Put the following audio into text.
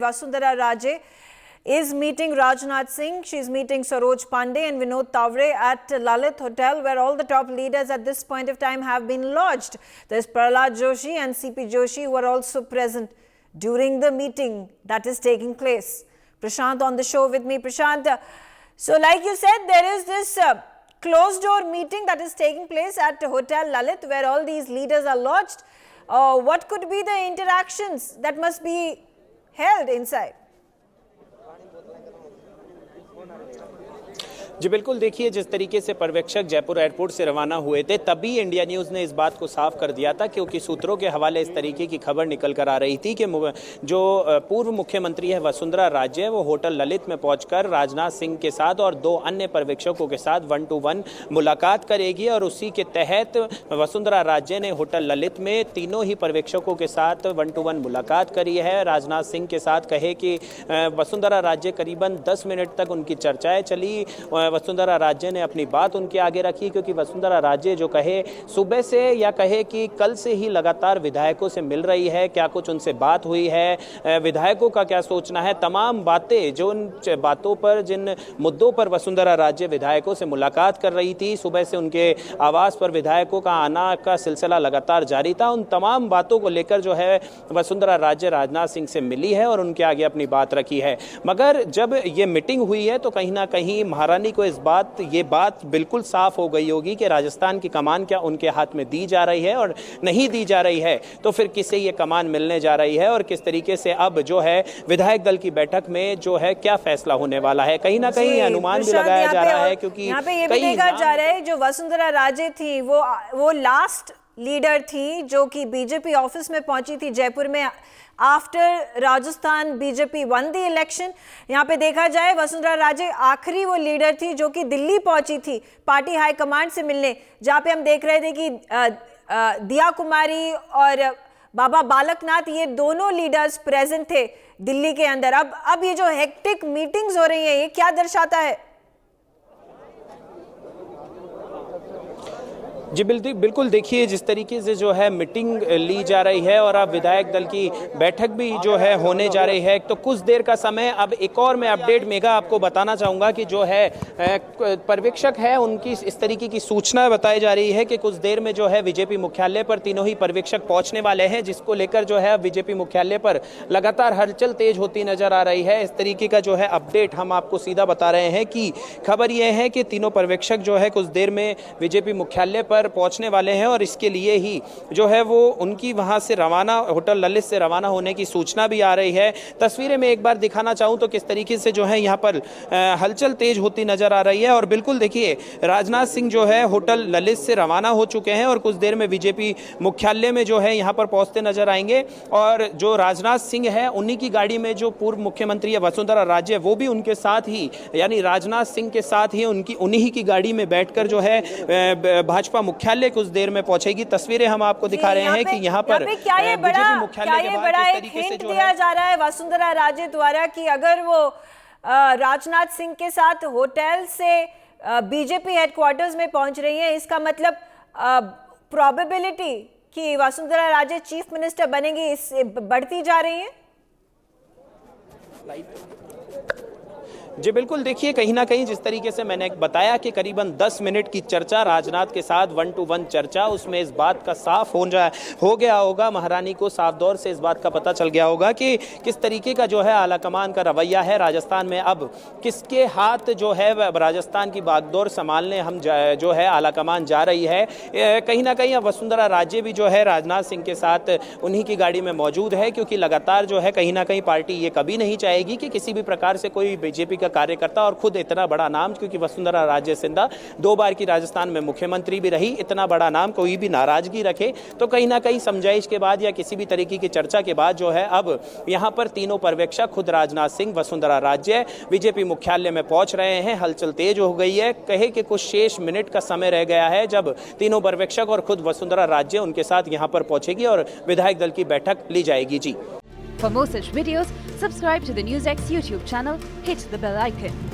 Vasundhara Raje is meeting Rajnath Singh. She's meeting Saroj Pandey and Vinod Tavre at Lalit Hotel, where all the top leaders at this point of time have been lodged. There's Prahlad Joshi and CP Joshi who are also present during the meeting that is taking place. Prashant on the show with me. Prashant, so like you said, there is this closed door meeting that is taking place at Hotel Lalit, where all these leaders are lodged. What could be the interactions that must be held inside? जी बिल्कुल, देखिए जिस तरीके से पर्यवेक्षक Jaipur airport से रवाना हुए थे तभी इंडिया न्यूज़ ने इस बात को साफ कर दिया था, क्योंकि सूत्रों के हवाले इस तरीके की खबर निकल कर आ रही थी कि जो पूर्व मुख्यमंत्री है वसुंधरा राजे, वो होटल ललित में पहुंचकर राजनाथ सिंह के साथ और दो अन्य पर्यवेक्षकों के साथ 1-to-1 मुलाकात करेगी। और उसी के तहत वसुंधरा राजे ने होटल ललित में तीनों ही पर्यवेक्षकों के साथ 1-to-1 मुलाकात करी है। राजनाथ सिंह के साथ कहे कि वसुंधरा राजे करीबन 10 मिनट तक उनकी चर्चाएं चली। वसुंधरा राजे ने अपनी बात उनके आगे रखी, क्योंकि वसुंधरा राजे जो कहे सुबह से या कहे कि कल से ही लगातार विधायकों से मिल रही है, क्या कुछ उनसे बात हुई है, विधायकों का क्या सोचना है, तमाम बातें जो उन बातों पर जिन मुद्दों पर वसुंधरा राजे विधायकों से मुलाकात कर रही थी, सुबह से उनके आवास पर विधायकों का आना का सिलसिला लगातार जारी था। उन तमाम बातों को लेकर जो है वसुंधरा राजे राजनाथ सिंह से मिली है और उनके आगे अपनी बात रखी है। मगर जब ये मीटिंग हुई है तो कहीं ना कहीं महारानी को ये बात बिल्कुल साफ हो गई होगी कि राजस्थान की कमान क्या उनके हाथ में दी जा रही है और नहीं दी जा रही है, तो फिर किसे ये कमान मिलने जा रही है और किस तरीके से अब जो है विधायक दल की बैठक में जो है क्या फैसला होने वाला है। कहीं ना कहीं अनुमान भी लगाया जा रहा है, क्योंकि यहाँ पे ये भी देखा जा रहा है जो वसुंधरा राजे थी वो लास्ट लीडर थी जो कि बीजेपी ऑफिस में पहुंची थी जयपुर में after Rajasthan BJP one the election. यहाँ पे देखा जाए वसुंधरा राजे आखिरी वो लीडर थी जो कि दिल्ली पहुंची थी पार्टी हाईकमांड से मिलने, जहाँ पे हम देख रहे थे कि दिया कुमारी और बाबा बालकनाथ ये दोनों लीडर्स प्रेजेंट थे दिल्ली के अंदर। अब ये जो हेक्टिक मीटिंग्स हो रही हैं ये क्या दर्शाता है? जी बिल्कुल, देखिए जिस तरीके से जो है मीटिंग ली जा रही है और अब विधायक दल की बैठक भी जो है होने जा रही है, तो कुछ देर का समय अब एक और मैं अपडेट मेगा आपको बताना चाहूँगा कि जो है पर्यवेक्षक है उनकी इस तरीके की सूचना बताई जा रही है कि कुछ देर में जो है बीजेपी मुख्यालय पर तीनों ही पर्यवेक्षक पहुँचने वाले हैं, जिसको लेकर जो है बीजेपी मुख्यालय पर लगातार हलचल तेज होती नजर आ रही है। इस तरीके का जो है अपडेट हम आपको सीधा बता रहे हैं कि खबर यह है कि तीनों पर्यवेक्षक जो है कुछ देर में बीजेपी मुख्यालय पर पहुंचने वाले हैं और इसके लिए ही जो है वो उनकी वहां से रवाना होटल ललित से रवाना होने की सूचना भी आ रही है। तस्वीरें में एक बार दिखाना चाहूं तो किस तरीके से जो है यहाँ पर हलचल तेज होती नजर आ रही है। और बिल्कुल देखिए राजनाथ सिंह जो है होटल ललित से रवाना हो चुके हैं और कुछ देर में बीजेपी मुख्यालय में जो है यहाँ पर पहुंचते नजर आएंगे। और जो राजनाथ सिंह है उन्हीं की गाड़ी में जो पूर्व मुख्यमंत्री है वसुंधरा राजे वो भी उनके साथ ही, यानी राजनाथ सिंह के साथ ही उन्हीं की गाड़ी में बैठकर जो है भाजपा मुख्यालय कुछ देर में पहुंचेगी। तस्वीरें हम आपको दिखा रहे हैं कि यहाँ पर बीजेपी मुख्यालय के बाहर किस तरीके से जो दिया जा रहा है वसुंधरा राजे द्वारा कि अगर वो राजनाथ सिंह के साथ होटल से बीजेपी हेडक्वार्टर्स में पहुंच रही है, इसका मतलब प्रोबेबिलिटी कि वसुंधरा राजे चीफ मिनिस्टर बनेंगी इससे बढ़ती जा रही है। जी बिल्कुल, देखिए कहीं ना कहीं जिस तरीके से मैंने बताया कि करीबन 10 मिनट की चर्चा राजनाथ के साथ 1-to-1 चर्चा, उसमें इस बात का साफ हो गया होगा, महारानी को साफ दौर से इस बात का पता चल गया होगा कि किस तरीके का जो है आलाकमान का रवैया है राजस्थान में। अब किसके हाथ जो है राजस्थान की बागडोर संभालने हम जो है आलाकमान जा रही है। कहीं ना कहीं अब वसुंधरा राजे भी जो है राजनाथ सिंह के साथ उन्हीं की गाड़ी में मौजूद है, क्योंकि लगातार जो है कहीं ना कहीं पार्टी ये कभी नहीं चाहेगी कि किसी भी प्रकार से कोई बीजेपी का कार्यकर्ता और खुद इतना बड़ा नाम, क्योंकि वसुंधरा राजे सिंधिया 2 बार की राजस्थान में मुख्यमंत्री भी रही, इतना बड़ा नाम कोई भी नाराजगी रखे तो कहीं ना कहीं समझाइश के बाद या किसी भी तरीके की चर्चा के बाद जो है अब यहां पर तीनों पर्यवेक्षक खुद राजनाथ सिंह वसुंधरा राजे बीजेपी मुख्यालय में पहुंच रहे हैं। हलचल तेज हो गई है, कहे कि कुछ शेष मिनट का समय रह गया है जब तीनों पर्यवेक्षक और खुद वसुंधरा राजे उनके साथ यहां पर पहुंचेगी और विधायक दल की बैठक ली जाएगी। जी For more such videos, subscribe to the NewsX YouTube channel, hit the bell icon.